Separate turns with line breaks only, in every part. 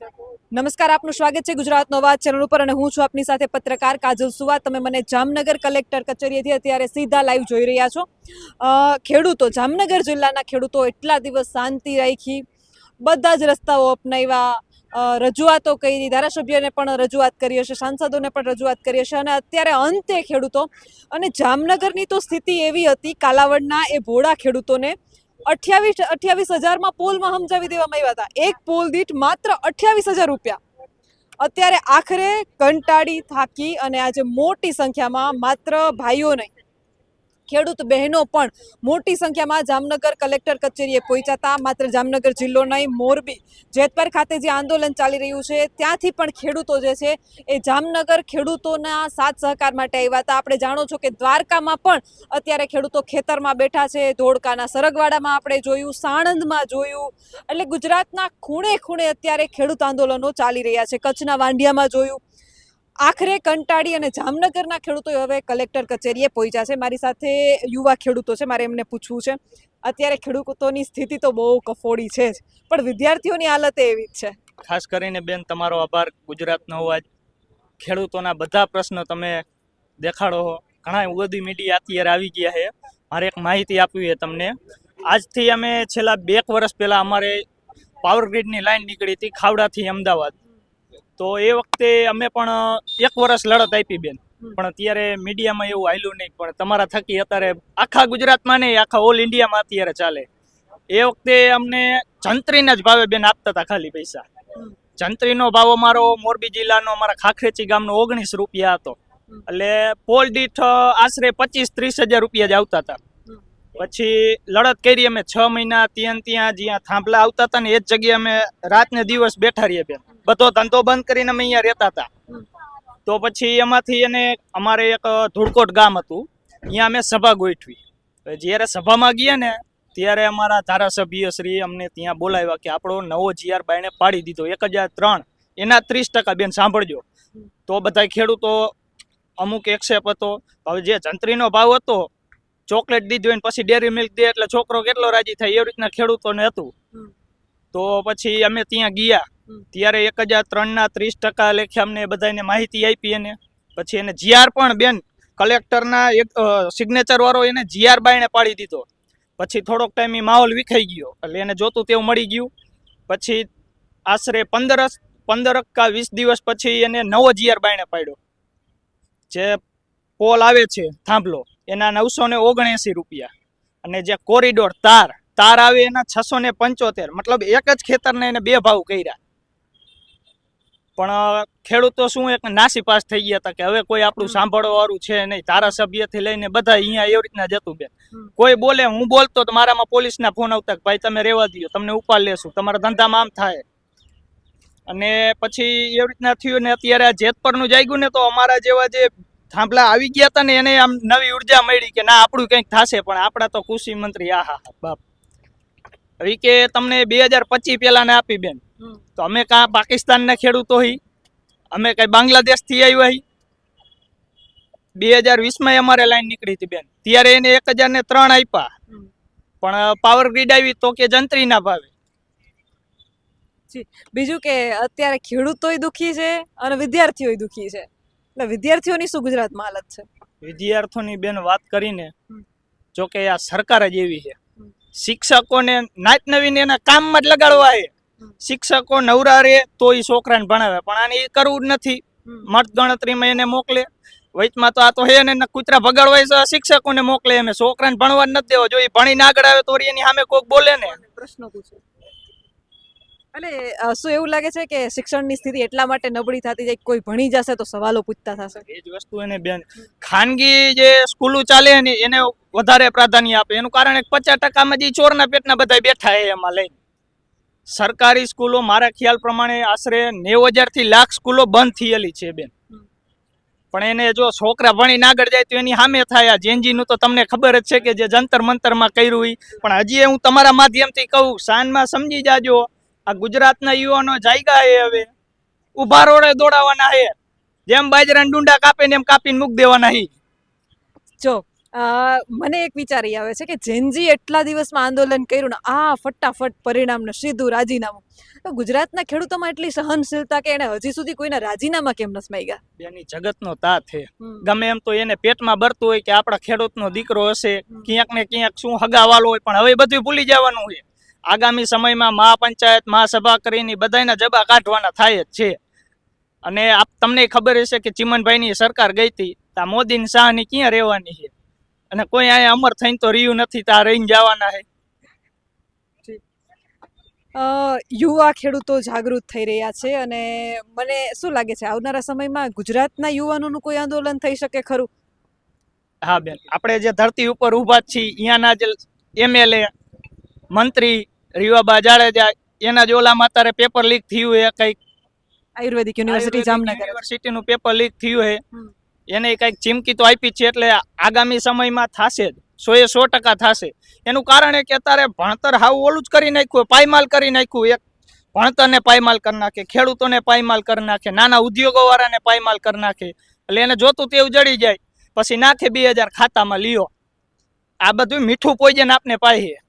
નમસ્કાર, આપનું સ્વાગત છે ગુજરાતનો અવાજ ચેનલ ઉપર અને હું છું આપની સાથે પત્રકાર કાજલ સુવા. તમે મને જામનગર કલેક્ટર કચેરીએથી અત્યારે સીધા લાઈવ જોઈ રહ્યા છો. ખેડૂતો, જામનગર જિલ્લાના ખેડૂતો એટલા દિવસ શાંતિ રાખી, બધા જ રસ્તાઓ અપનાવ્યા, રજૂઆતો કરી, ધારાસભ્યોને પણ રજૂઆત કરી હશે, સાંસદોને પણ રજૂઆત કરી હશે અને અત્યારે અંતે ખેડૂતો અને જામનગરની તો સ્થિતિ એવી હતી, કાલાવડના એ ભોળા ખેડૂતોને 28,000માં પોલમાં સમજાવી દેવામાં આવ્યા હતા. એક પોલ દીઠ માત્ર 28,000 રૂપિયા. અત્યારે આખરે કંટાળી થાકી અને આજે મોટી સંખ્યામાં માત્ર ભાઈઓ નહીં, ખેડૂત બહેનો પણ મોટી સંખ્યામાં જામનગર કલેક્ટર કચેરીએ પહોંચ્યા હતા. માત્ર જામનગર જિલ્લો નહીં, મોરબી, જેતપર ખાતે જે આંદોલન ચાલી રહ્યું છે ત્યાંથી પણ ખેડૂતો જે છે એ જામનગર ખેડૂતોના સાથ સહકાર માટે આવ્યા હતા. આપણે જાણો છો કે દ્વારકામાં પણ અત્યારે ખેડૂતો ખેતરમાં બેઠા છે, ધોળકાના સરગવાડામાં આપણે જોયું, સાણંદમાં જોયું, એટલે ગુજરાતના ખૂણે ખૂણે અત્યારે ખેડૂત આંદોલનો ચાલી રહ્યા છે. કચ્છના વાંઢિયામાં જોયું. આખરે કંટાળી અને જામનગરના ખેડૂતો હવે કલેક્ટર કચેરીએ પહોંચ્યા છે. મારી સાથે યુવા ખેડૂતો છે, મારે એમને પૂછવું છે. અત્યારે ખેડૂતોની સ્થિતિ તો બહુ કફોડી છે જ, પણ વિદ્યાર્થીઓની હાલત એવી જ છે.
ખાસ કરીને બેન તમારો આભાર. ગુજરાતનો અવાજ, ખેડૂતોના બધા પ્રશ્નો તમે દેખાડો છો. ઘણા બધી મીડિયા અત્યારે આવી ગયા છે. મારે એક માહિતી આપવી છે તમને. આજથી અમે છેલ્લા 2 વર્ષ પહેલા અમારે પાવર ગ્રીડની લાઈન નીકળી હતી ખાવડાથી અમદાવાદ. તો એ વખતે અમે પણ 1 વર્ષ લડત આપી બેન, પણ અત્યારે મીડિયામાં એવું હાલ્યું નહીં. પણ તમારા થકી અત્યારે આખા ગુજરાતમાં નહીં, આખા ઓલ ઇન્ડિયામાં અત્યારે ચાલે. એ વખતે અમને જંત્રીના જ ભાવે બેન આપતા હતા ખાલી પૈસા. જંત્રીનો ભાવ અમારો મોરબી જિલ્લાનો અમારા ખાખરેચી ગામનો 19 રૂપિયા હતો. એટલે પોલ દીઠ આશરે 25-30 હજાર રૂપિયા જ આવતા હતા. પછી લડત કરી અમે 6 મહિના ત્યાં જ્યાં થાંભલા આવતા હતા ને એ જ જગ્યાએ અમે રાત ને દિવસ બેઠા રહીએ બેન. બધો ધંધો બંધ કરીને અમે અહીંયા રહેતા હતા. તો પછી એમાંથી એને અમારે એક ધુડકોટ ગામ હતું, અહીંયા અમે સભા ગોઠવી. જ્યારે સભામાં ગયા ને ત્યારે અમારા ધારાસભ્ય શ્રી અમને ત્યાં બોલાવ્યા કે આપણો નવો GR બાયણે પાડી દીધો 1003, એના 30% બેન સાંભળજો. તો બધા ખેડૂતો અમુક એક્સેપ હતો. હવે જે જંત્રીનો ભાવ હતો, ચોકલેટ દીધી હોય ને પછી ડેરી મિલ્ક દે એટલે છોકરો કેટલો રાજી થાય, એવી રીતના ખેડૂતોને હતું. તો પછી અમે ત્યાં ગયા ત્યારે 1003ના 30% લેખે અમને બધાને માહિતી આપી. એને પછી એને GR પણ બેન કલેક્ટરના એક સિગ્નેચર વાળો એને GR બાયણે પાડી દીધો. પછી થોડોક ટાઈમ માહોલ વિખાઈ ગયો એટલે એને જોતું તેવું મળી ગયું. પછી આશરે 15 કે 20 દિવસ પછી એને નવો GR બાયણે પાડ્યો. જે પોલ આવે છે થાંભલો એના 979 રૂપિયા, અને જે કોરિડોર તાર આવે એના 675. મતલબ એક જ ખેતરને એને 2 ભાવ કર્યા. પણ ખેડૂતો શું એક નાસી પાસ થઈ ગયા હતા કે હવે કોઈ આપણું સાંભળવા વાળું છે નહીં. ધારાસભ્યથી લઈને બધા અહીંયા એવી રીતના જતું બેન. કોઈ બોલે, હું બોલતો તો મારામાં પોલીસના ફોન આવતા કે ભાઈ તમે રહેવા દો, તમને ઉપાડ લેશું, તમારા ધંધામાં આમ થાય. અને પછી એવી રીતના થયું ને અત્યારે આ જેતપરનું જાગ્યું ને તો અમારા જેવા જે થાંભલા આવી ગયા હતા ને એને આમ નવી ઉર્જા મળી કે ના આપણું કંઈક થશે. પણ આપણા તો કૃષિ મંત્રી બાપ હવે કે તમને 2025 પહેલા ને આપી બેન. તો અમે કાં પાકિસ્તાનના ખેડૂતો હી, અમે કઈ બાંગ્લાદેશથી આવ્યા હી. 2020માં અમારે લાઈન નીકળી હતી બેન, ત્યારે એને 1003 આપ્યા. પણ પાવર ગ્રીડ આવી તો કે જંત્રીના ભાવે.
બીજું કે અત્યારે ખેડૂતોય દુખી છે અને વિદ્યાર્થીઓય દુખી છે. એટલે વિદ્યાર્થીઓની શું ગુજરાતમાં હાલત છે?
વિદ્યાર્થીઓની બેન વાત કરીને જો કે આ સરકાર જ એવી છે. શિક્ષકોને નાત નવીને એના કામમાં જ લગાડવા છે. શિક્ષકો નવરા રહે તો એ છોકરાને ભણાવે, પણ આને એ કરવું જ નથી. મત ગણતરીમાં એને મોકલે. વચમાં તો આ તો હે ને કૂતરા ભગાડવા શિક્ષકોને મોકલે. એમ છોકરાને ભણવા જ નથી દેવો. જો એ ભણીને આગળ આવે તો એની સામે કોઈક બોલે ને
પ્રશ્નો પૂછે. એટલે શું એવું લાગે છે કે શિક્ષણની સ્થિતિ એટલા માટે નબળી થતી જાય, કોઈ ભણી જશે તો સવાલો પૂછતા થશે?
એ જ વસ્તુ એને બેન ખાનગી જે સ્કૂલો ચાલે ને એને વધારે પ્રાધાન્ય આપે. એનું કારણ 50%માં જે ચોરના પેટના બધા બેઠા છે એમાં લઈને. સરકારી સ્કૂલો મારા ખ્યાલ પ્રમાણે આશરે 90,000 થી લાખ સ્કૂલો બંધ થયેલી છે બેન. પણ એને જો છોકરા ભણીને આગળ જાય તો એની સામે થાય. આ જેનજીનું તો તમને ખબર જ છે કે જે જંતર મંતરમાં કર્યું હોય. પણ હજી હું તમારા માધ્યમથી કહું, શાનમાં સમજી જાજો. આ ગુજરાતના યુવાનો જાયગા હે, હવે ઉભા રોડે દોડાવાના હે. જેમ બાજરાના ડુંડા કાપે ને એમ કાપીને મૂક દેવાના હી.
જો મને એક વિચાર ઈ આવે છે કે જેનજી એટલા દિવસમાં આંદોલન કર્યું ને ફટાફટ પરિણામ ને સીધું રાજીનામું, તો ગુજરાતના ખેડૂતોમાં એટલી સહનશીલતા કે એને હજી સુધી કોઈના રાજીનામા કેમ નથી માંગ્યા?
બેની જગતનો તાત છે. ગમે એમ તો એને પેટમાં બરતું હોય કે આપણા ખેડૂતનો દીકરો હશે, ક્યાંક ને ક્યાંક શું હગાવાલો હોય, પણ હવે બધું ભૂલી જવાનું છે. આગામી સમયમાં મહાપંચાયત મહાસભા કરીને બધાના જબા કાઢવાના થાય જ છે. અને તમને ખબર હશે કે ચીમનભાઈની સરકાર ગઈ હતી, ત્યાં મોદી શાહની ક્યાં રહેવાની છે? અને કોઈ અહીંયા અમર થઈને તો રહ્યું નથી, ત્યાં રહીને જવાના છે.
યુવા ખેડૂતો જાગૃત થઈ રહ્યા છે અને મને શું લાગે છે આવનારા સમયમાં ગુજરાતના યુવાનોનું કોઈ આંદોલન થઈ શકે ખરું?
હા બેન, આપણે જે ધરતી ઉપર ઊભા જ છીએ, અહીંયાના જે MLA મંત્રી રીવાબા જાડેજા, એના જ ઓલામાં અત્યારે પેપર લીક થયું છે. કંઈક
આયુર્વેદિક યુનિવર્સિટી જામનગર
યુનિવર્સિટીનું પેપર લીક થયું છે. એને કંઈક ચીમકી તો આપી છે, એટલે આગામી સમયમાં થશે જ, 100% થશે. એનું કારણ એ કે અત્યારે ભણતર હાવ ઓલું જ કરી નાખ્યું, પાયમાલ કરી નાખ્યું. એક ભણતરને પાયમાલ કરી નાખે, ખેડૂતોને પાયમાલ કરી નાખે, નાના ઉદ્યોગો વાળાને પાયમાલ કરી નાખે. એટલે એને જોતું તેવું જડી જાય, પછી નાખે 2000 ખાતામાં લ્યો. આ બધું મીઠું પોઈઝન આપને પાય.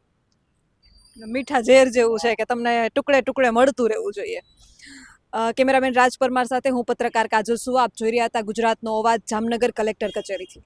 મીઠા ઝેર જેવું છે કે તમને ટુકડે ટુકડે મળતું રહેવું જોઈએ. કેમેરામેન રાજ પરમાર સાથે હું પત્રકાર કાજલ સુવા. આપ જોઈ રહ્યા હતા ગુજરાતનો અવાજ, જામનગર કલેક્ટર કચેરીથી.